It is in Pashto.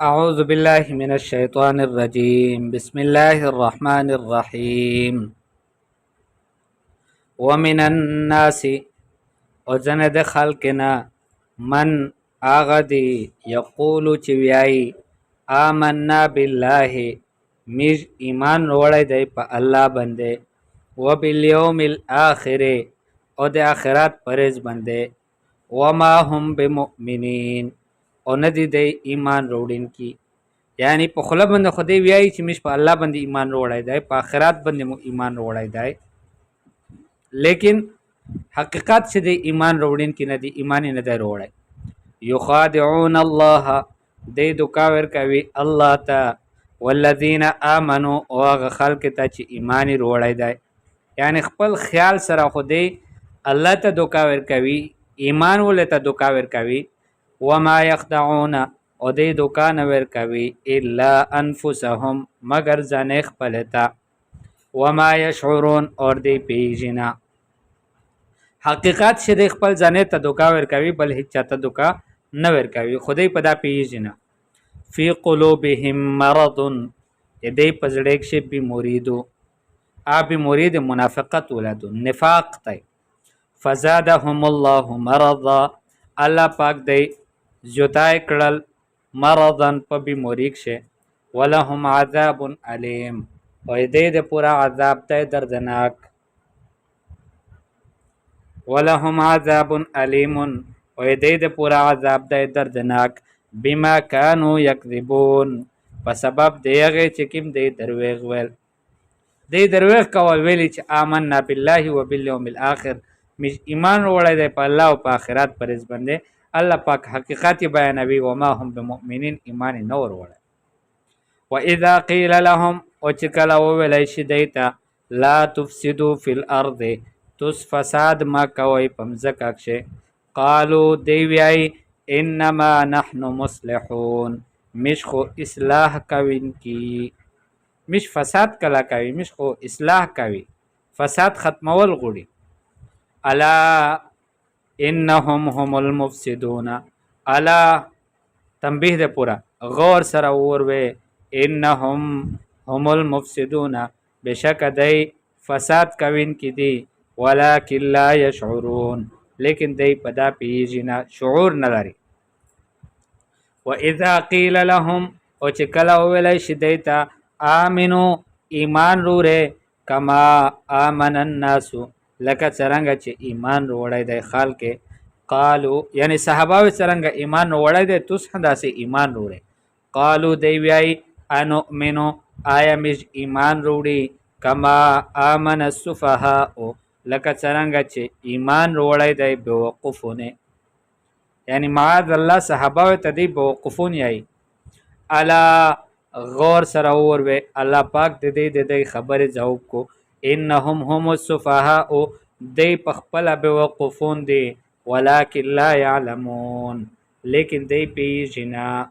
أعوذ بالله من الشيطان الرجيم بسم الله الرحمن الرحيم ومن الناس وزند خلقنا من آغدي يقول چویائی آمنا بالله میج ایمان روڑی دی پا اللہ بندے وبالیوم الآخر او د آخرات پرز بندے وما هم بمؤمنین او ندی دی ایمان روڑین کی یعنی په خله باندې خدای ویایي چې موږ په الله باندې ایمان وروړی دی په آخرت باندې مو ایمان وروړی دی لیکن حقیقت چې د ایمان وروړین کې نه دی ایمان نه دی وروړی یخادعون الله دی دوکا ورکوي الله ته والذین آمنوا او هغه خلک ته چې ایمان وروړی دی یعنی خپل خیال سره خدای الله ته دوکا ورکوي ایمان ولته دوکا ورکوي وما یخدعون او دی دوکان ورکوي الا انفسهم مگر ځان خپلتا وما یشعرون اور دی پیژنا حقیقت چې د خپل ځان ته دوکا ورکوي بل هیڅ چاته دوکا نه ورکوي خدای په دا پیژنا فی قلوبهم مرض دی پزړه کې بیماری دو بیماری د منافقت ولادو نفاق ته فزادهم الله مرضا الله پاک دی زیاتای کړل مرضن په بیماری کې ولهم عذاب علیم او دې د پورا عذاب ته دردناک ولهم عذاب علیم او دې د پورا عذاب ته دردناک بما كانوا یکذبون په سبب دیغه چې کوم دې دروغ ویل دې دروغ کول ویل چې آمنا بالله وبالیوم الاخر مش ایمان وړی دی په الله او په آخرت پرز باندې الله پاک حقیقت بیانوي وما هم بمؤمنین ایمان نور وړي واذا قيل لهم او چې کله وویل شي دیتا لا تفسدوا في الارض تس فساد ما کوي پمزکه کې قالو دی وی انما نحن مصلحون مش خو اصلاح کوي کی مش فساد کلا کوي مش خو اصلاح کوي فساد ختمول غوړي الا انهم هم المفسدون الا تنبیه ده پورا غور سره وروي انهم هم المفسدون بشک دای فساد کوین کی دی ولکن لا يشعرون لیکن دای پدا پیژنا شعور نه لري واذا قيل لهم او چې کله ویل شي دیتا امنو ایمان روره کما امن الناس لکه څنګه چې ایمان وروړی دی خلک قالو یعنی صحابه څنګه ایمان وروړی دی تاسو داسې ایمان وروړي قالو دی وی انؤمنو آیا مش ایمان وروړي کما امن السفهاء لکه څنګه چې ایمان وروړی دی بوقفونه یعنی معاذ الله صحابه ته دی بوقفون یای الا غور سره وروي الله پاک دې خبره جواب کو انهم هم السفهاء دی پخپل بوقفون دی ولکن لا يعلمون لیکن دی پیژنا